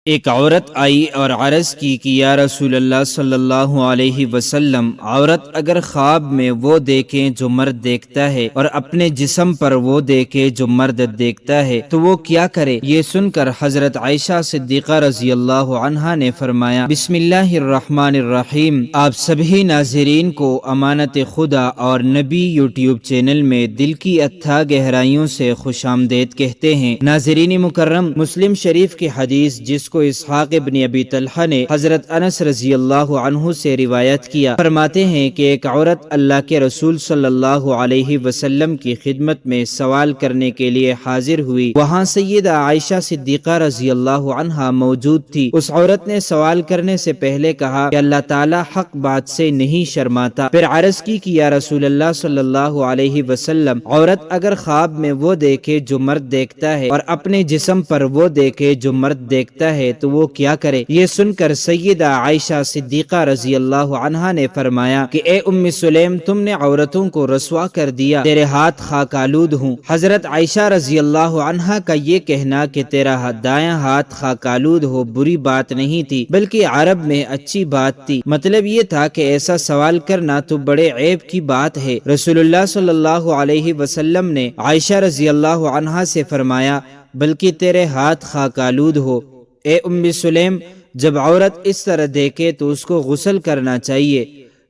ایک عورت آئی اور عرض کی کہ یا رسول اللہ صلی اللہ علیہ وسلم، عورت اگر خواب میں وہ دیکھیں جو مرد دیکھتا ہے اور اپنے جسم پر وہ دیکھے جو مرد دیکھتا ہے تو وہ کیا کرے؟ یہ سن کر حضرت عائشہ صدیقہ رضی اللہ عنہا نے فرمایا، بسم اللہ الرحمن الرحیم۔ آپ سبھی ناظرین کو امانت خدا اور نبی یوٹیوب چینل میں دل کی اتھا گہرائیوں سے خوش آمدید کہتے ہیں۔ ناظرین مکرم، مسلم شریف کی حدیث جس کو اسحاق ابن ابی طلحہ نے حضرت انس رضی اللہ عنہ سے روایت کیا، فرماتے ہیں کہ ایک عورت اللہ کے رسول صلی اللہ علیہ وسلم کی خدمت میں سوال کرنے کے لیے حاضر ہوئی۔ وہاں سیدہ عائشہ صدیقہ رضی اللہ عنہا موجود تھی۔ اس عورت نے سوال کرنے سے پہلے کہا کہ اللہ تعالی حق بات سے نہیں شرماتا۔ پھر عرض کی کہ یا رسول اللہ صلی اللہ علیہ وسلم، عورت اگر خواب میں وہ دیکھے جو مرد دیکھتا ہے اور اپنے جسم پر وہ دیکھے جو مرد دیکھتا ہے تو وہ کیا کرے؟ یہ سن کر سیدہ عائشہ صدیقہ رضی اللہ عنہا نے فرمایا کہ اے ام سلیم، تم نے عورتوں کو رسوا کر دیا، تیرے ہاتھ خاک آلود ہوں۔ حضرت عائشہ رضی اللہ عنہا کا یہ کہنا کہ تیرا دایاں ہاتھ خاک آلود ہو بری بات نہیں تھی، بلکہ عرب میں اچھی بات تھی۔ مطلب یہ تھا کہ ایسا سوال کرنا تو بڑے عیب کی بات ہے۔ رسول اللہ صلی اللہ علیہ وسلم نے عائشہ رضی اللہ عنہا سے فرمایا، بلکہ تیرے ہاتھ خاک آلود ہو۔ اے ام سلیم، جب عورت اس طرح دیکھے تو اس کو غسل کرنا چاہیے۔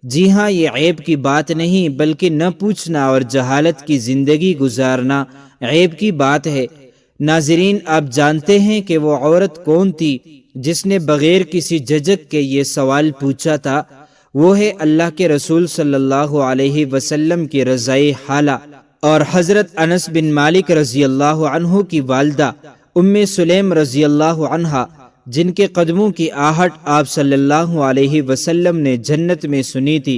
جی ہاں، یہ عیب کی بات نہیں بلکہ نہ پوچھنا اور جہالت کی زندگی گزارنا عیب کی بات ہے۔ ناظرین، آپ جانتے ہیں کہ وہ عورت کون تھی جس نے بغیر کسی جھجک کے یہ سوال پوچھا تھا؟ وہ ہے اللہ کے رسول صلی اللہ علیہ وسلم کی رضائے حالہ اور حضرت انس بن مالک رضی اللہ عنہ کی والدہ ام سلیم رضی اللہ عنہا، جن کے قدموں کی آہٹ آپ صلی اللہ علیہ وسلم نے جنت میں سنی تھی،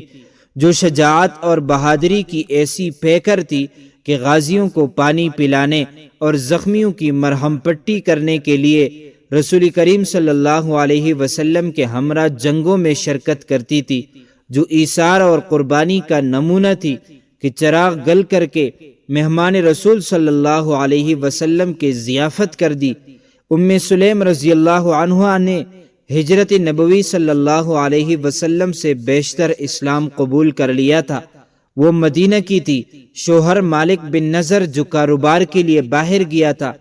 جو شجاعت اور بہادری کی ایسی پیکر تھی کہ غازیوں کو پانی پلانے اور زخمیوں کی مرہم پٹی کرنے کے لیے رسول کریم صلی اللہ علیہ وسلم کے ہمراہ جنگوں میں شرکت کرتی تھی، جو ایثار اور قربانی کا نمونہ تھی کہ چراغ گل کر کے مہمان رسول صلی اللہ علیہ وسلم کی ضیافت کر دی۔ ام سلیم رضی اللہ عنہا نے ہجرت نبوی صلی اللہ علیہ وسلم سے بیشتر اسلام قبول کر لیا تھا۔ وہ مدینہ کی تھی۔ شوہر مالک بن نضر جو کاروبار کے لیے باہر گیا تھا،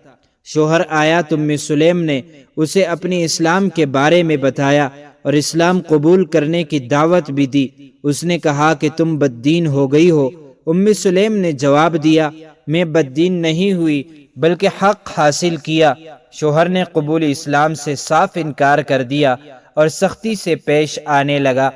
شوہر آیا تو ام سلیم نے اسے اپنی اسلام کے بارے میں بتایا اور اسلام قبول کرنے کی دعوت بھی دی۔ اس نے کہا کہ تم بددین ہو گئی ہو۔ ام سلیم نے جواب دیا، میں بددین نہیں ہوئی بلکہ حق حاصل کیا۔ شوہر نے قبول اسلام سے صاف انکار کر دیا اور سختی سے پیش آنے لگا۔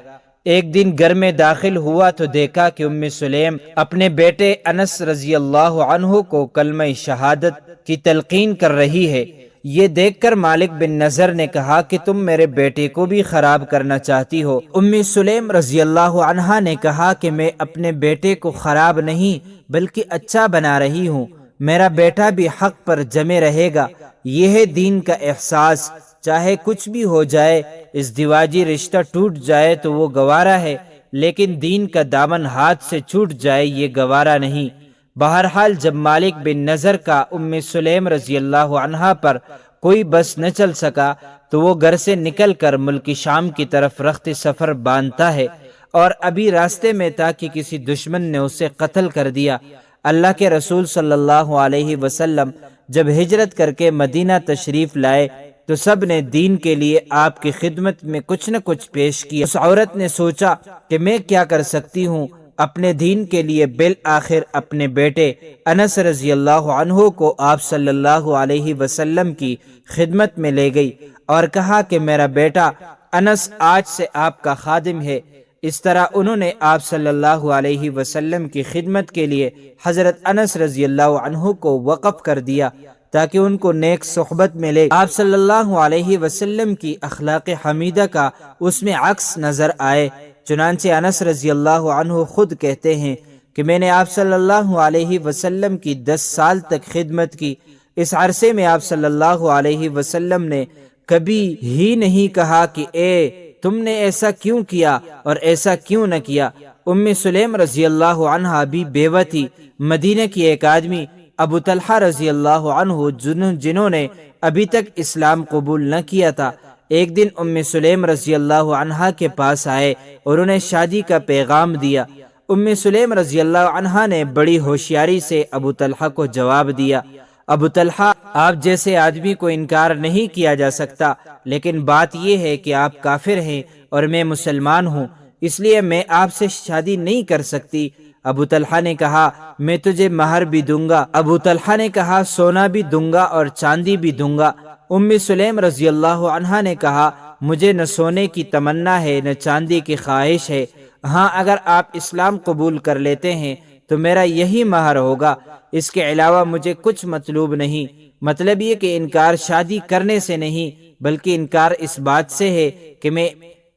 ایک دن گھر میں داخل ہوا تو دیکھا کہ ام سلیم اپنے بیٹے انس رضی اللہ عنہ کو کلمہ شہادت کی تلقین کر رہی ہے۔ یہ دیکھ کر مالک بن نضر نے کہا کہ تم میرے بیٹے کو بھی خراب کرنا چاہتی ہو۔ ام سلیم رضی اللہ عنہا نے کہا کہ میں اپنے بیٹے کو خراب نہیں بلکہ اچھا بنا رہی ہوں، میرا بیٹا بھی حق پر جمے رہے گا۔ یہ ہے دین کا احساس، چاہے کچھ بھی ہو جائے، اس دیواجی رشتہ ٹوٹ جائے تو وہ گوارا ہے، لیکن دین کا دامن ہاتھ سے چھوٹ جائے یہ گوارا نہیں۔ بہرحال جب مالک بن نضر کا ام سلیم رضی اللہ عنہا پر کوئی بس نہ چل سکا تو وہ گھر سے نکل کر ملک شام کی طرف رخت سفر باندھتا ہے، اور ابھی راستے میں تھا کہ کسی دشمن نے اسے قتل کر دیا۔ اللہ کے رسول صلی اللہ علیہ وسلم جب ہجرت کر کے مدینہ تشریف لائے تو سب نے دین کے لیے آپ کی خدمت میں کچھ نہ کچھ پیش کیا۔ اس عورت نے سوچا کہ میں کیا کر سکتی ہوں اپنے دین کے لیے۔ بالآخر اپنے بیٹے انس رضی اللہ عنہ کو آپ صلی اللہ علیہ وسلم کی خدمت میں لے گئی اور کہا کہ میرا بیٹا انس آج سے آپ کا خادم ہے۔ اس طرح انہوں نے آپ صلی اللہ علیہ وسلم کی خدمت کے لیے حضرت انس رضی اللہ عنہ کو وقف کر دیا تاکہ ان کو نیک صحبت ملے۔ آپ صلی اللہ علیہ وسلم کی اخلاق حمیدہ کا اس میں عکس نظر آئے۔ چنانچہ انس رضی اللہ عنہ خود کہتے ہیں کہ میں نے آپ صلی اللہ علیہ وسلم کی 10 سال تک خدمت کی۔ اس عرصے میں آپ صلی اللہ علیہ وسلم نے کبھی ہی نہیں کہا کہ اے تم نے ایسا کیوں کیا اور ایسا کیوں نہ کیا۔ ام سلیم رضی اللہ عنہا بھی بیوہ تھی۔ مدینہ کی ایک آدمی ابو طلحہ رضی اللہ عنہ جنہوں نے ابھی تک اسلام قبول نہ کیا تھا، ایک دن ام سلیم رضی اللہ عنہا کے پاس آئے اور انہیں شادی کا پیغام دیا۔ ام سلیم رضی اللہ عنہا نے بڑی ہوشیاری سے ابو طلحہ کو جواب دیا، ابو طلحہ، آپ جیسے آدمی کو انکار نہیں کیا جا سکتا، لیکن بات یہ ہے کہ آپ کافر ہیں اور میں مسلمان ہوں، اس لیے میں آپ سے شادی نہیں کر سکتی۔ ابو طلحہ نے کہا، میں تجھے مہر بھی دوں گا۔ ابو طلحہ نے کہا، سونا بھی دوں گا اور چاندی بھی دوں گا۔ ام سلیم رضی اللہ عنہا نے کہا، مجھے نہ سونے کی تمنا ہے نہ چاندی کی خواہش ہے، ہاں اگر آپ اسلام قبول کر لیتے ہیں تو میرا یہی مہر ہوگا، اس کے علاوہ مجھے کچھ مطلوب نہیں۔ مطلب یہ کہ انکار شادی کرنے سے نہیں، بلکہ انکار اس بات سے ہے کہ میں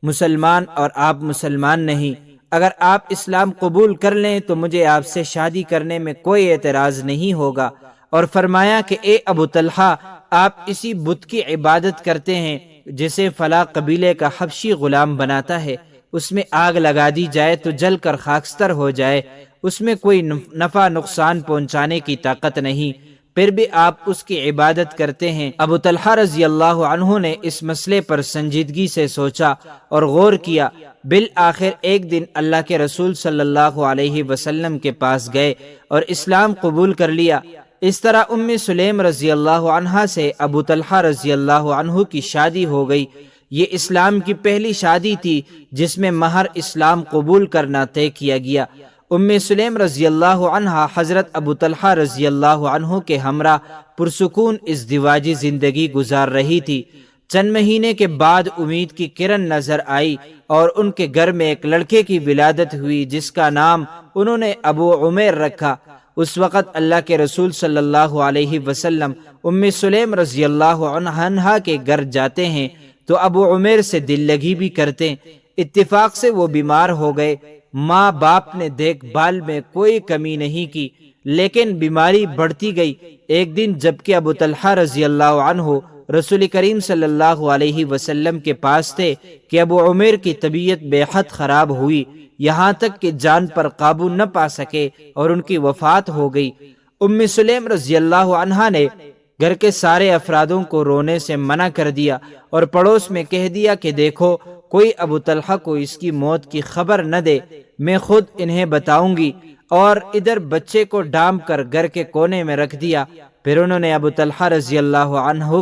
مسلمان اور آپ مسلمان نہیں۔ اگر آپ اسلام قبول کر لیں تو مجھے آپ سے شادی کرنے میں کوئی اعتراض نہیں ہوگا۔ اور فرمایا کہ اے ابو طلحہ، آپ اسی بت کی عبادت کرتے ہیں جسے فلاں قبیلے کا حبشی غلام بناتا ہے، اس میں آگ لگا دی جائے تو جل کر خاکستر ہو جائے، اس میں کوئی نفع نقصان پہنچانے کی طاقت نہیں، پھر بھی آپ اس کی عبادت کرتے ہیں۔ ابو طلحہ رضی اللہ عنہ نے اس مسئلے پر سنجیدگی سے سوچا اور غور کیا۔ بالآخر ایک دن اللہ کے رسول صلی اللہ علیہ وسلم کے پاس گئے اور اسلام قبول کر لیا۔ اس طرح ام سلیم رضی اللہ عنہا سے ابو طلحہ رضی اللہ عنہ کی شادی ہو گئی۔ یہ اسلام کی پہلی شادی تھی جس میں مہر اسلام قبول کرنا طے کیا گیا۔ ام سلیم رضی اللہ عنہا حضرت ابو طلحہ رضی اللہ عنہ کے ہمراہ پرسکون ازدواجی زندگی گزار رہی تھی۔ چند مہینے کے بعد امید کی کرن نظر آئی اور ان کے گھر میں ایک لڑکے کی ولادت ہوئی جس کا نام انہوں نے ابو عمیر رکھا۔ اس وقت اللہ کے رسول صلی اللہ علیہ وسلم ام سلیم رضی اللہ عنہا کے گھر جاتے ہیں تو ابو عمیر سے دل لگی بھی کرتے۔ اتفاق سے وہ بیمار ہو گئے۔ ماں باپ نے دیکھ بھال میں کوئی کمی نہیں کی، لیکن بیماری بڑھتی گئی۔ ایک دن جبکہ ابو طلحہ رضی اللہ عنہ رسول کریم صلی اللہ علیہ وسلم کے پاس تھے کہ ابو عمیر کی طبیعت بے حد خراب ہوئی، یہاں تک کہ جان پر قابو نہ پا سکے اور ان کی وفات ہو گئی۔ ام سلیم رضی اللہ عنہا نے گھر کے سارے افرادوں کو رونے سے منع کر دیا اور پڑوس میں کہہ دیا کہ دیکھو، کوئی ابو طلحہ کو اس کی موت کی خبر نہ دے، میں خود انہیں بتاؤں گی۔ اور ادھر بچے کو ڈانپ کر گھر کے کونے میں رکھ دیا۔ پھر انہوں نے ابو طلحہ رضی اللہ عنہ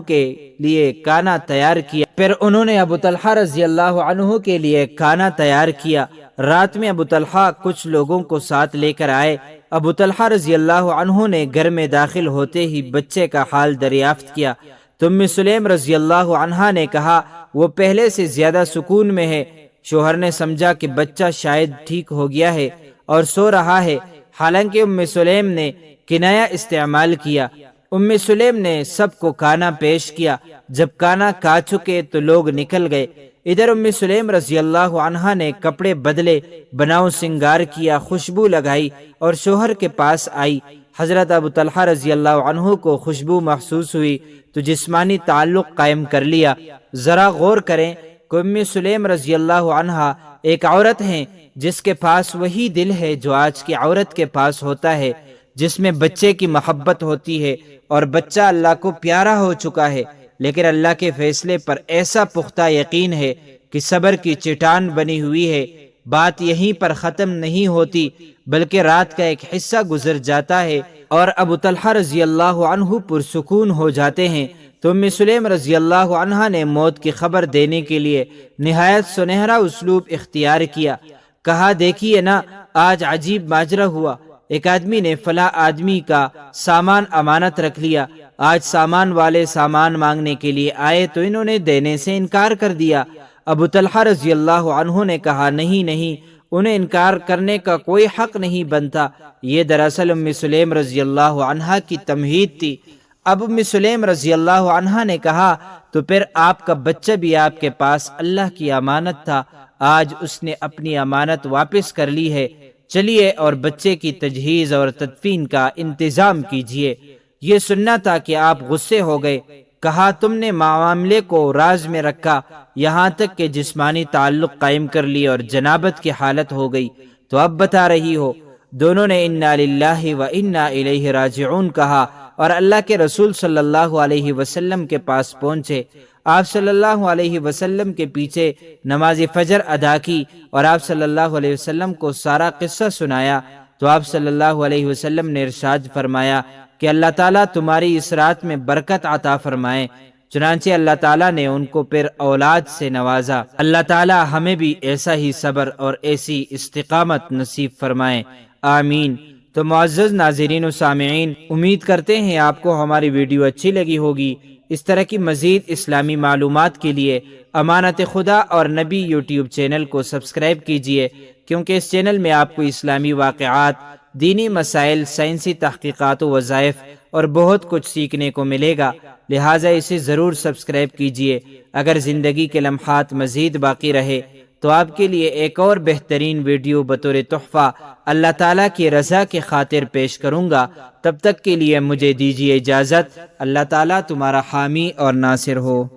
کے لیے کھانا تیار کیا۔ رات میں ابو طلحہ کچھ لوگوں کو ساتھ لے کر آئے۔ ابو طلحہ رضی اللہ عنہ نے گھر میں داخل ہوتے ہی بچے کا حال دریافت کیا تو ام سلیم رضی اللہ عنہا نے کہا، وہ پہلے سے زیادہ سکون میں ہے۔ شوہر نے سمجھا کہ بچہ شاید ٹھیک ہو گیا ہے اور سو رہا ہے، حالانکہ ام سلیم نے کنایہ استعمال کیا۔ ام سلیم نے سب کو کھانا پیش کیا۔ جب کھانا کھا چکے تو لوگ نکل گئے۔ ادھر ام سلیم رضی اللہ عنہا نے کپڑے بدلے، بناؤ سنگار کیا، خوشبو لگائی اور شوہر کے پاس آئی۔ حضرت ابو طلحہ رضی اللہ عنہ کو خوشبو محسوس ہوئی تو جسمانی تعلق قائم کر لیا۔ ذرا غور کریں کہ ام سلیم رضی اللہ عنہا ایک عورت ہیں جس کے پاس وہی دل ہے جو آج کی عورت کے پاس ہوتا ہے، جس میں بچے کی محبت ہوتی ہے اور بچہ اللہ کو پیارا ہو چکا ہے، لیکن اللہ کے فیصلے پر ایسا پختہ یقین ہے کہ صبر کی چٹان بنی ہوئی ہے۔ بات یہیں پر ختم نہیں ہوتی بلکہ رات کا ایک حصہ گزر جاتا ہے اور ابو طلحہ رضی اللہ عنہ پرسکون ہو جاتے ہیں تو ام سلیم رضی اللہ عنہا نے موت کی خبر دینے کے لیے نہایت سنہرا اسلوب اختیار کیا۔ کہا، دیکھیے نا، آج عجیب ماجرا ہوا۔ ایک آدمی نے فلاں آدمی کا سامان امانت رکھ لیا۔ آج سامان والے سامان مانگنے کے لیے آئے تو انہوں نے دینے سے انکار کر دیا۔ ابو طلحہ رضی اللہ عنہ نے کہا، نہیں، انہیں انکار کرنے کا کوئی حق نہیں بنتا۔ یہ دراصل ام سلیم رضی اللہ عنہا کی تمہید تھی۔ اب ام سلیم رضی اللہ عنہا نے کہا، تو پھر آپ کا بچہ بھی آپ کے پاس اللہ کی امانت تھا، آج اس نے اپنی امانت واپس کر لی ہے، چلیے اور بچے کی تجہیز اور تدفین کا انتظام کیجیے۔ یہ سننا تھا کہ آپ غصے ہو گئے۔ کہا، تم نے معاملے کو راز میں رکھا، یہاں تک کہ جسمانی تعلق قائم کر لی اور جنابت کی حالت ہو گئی، تو اب بتا رہی ہو۔ دونوں نے انا للہ و انا الیہ راجعون کہا اور اللہ کے رسول صلی اللہ علیہ وسلم کے پاس پہنچے۔ آپ صلی اللہ علیہ وسلم کے پیچھے نماز فجر ادا کی اور آپ صلی اللہ علیہ وسلم کو سارا قصہ سنایا تو آپ صلی اللہ علیہ وسلم نے ارشاد فرمایا کہ اللہ تعالیٰ تمہاری اس رات میں برکت عطا فرمائے۔ چنانچہ اللہ تعالیٰ نے ان کو پھر اولاد سے نوازا۔ اللہ تعالیٰ ہمیں بھی ایسا ہی صبر اور ایسی استقامت نصیب فرمائے، آمین۔ تو معزز ناظرین و سامعین، امید کرتے ہیں آپ کو ہماری ویڈیو اچھی لگی ہوگی۔ اس طرح کی مزید اسلامی معلومات کے لیے امانت خدا اور نبی یوٹیوب چینل کو سبسکرائب کیجیے، کیونکہ اس چینل میں آپ کو اسلامی واقعات، دینی مسائل، سائنسی تحقیقات و وظائف اور بہت کچھ سیکھنے کو ملے گا، لہٰذا اسے ضرور سبسکرائب کیجیے۔ اگر زندگی کے لمحات مزید باقی رہے تو آپ کے لیے ایک اور بہترین ویڈیو بطور تحفہ اللہ تعالیٰ کی رضا کے خاطر پیش کروں گا۔ تب تک کے لیے مجھے دیجیے اجازت۔ اللہ تعالیٰ تمہارا حامی اور ناصر ہو۔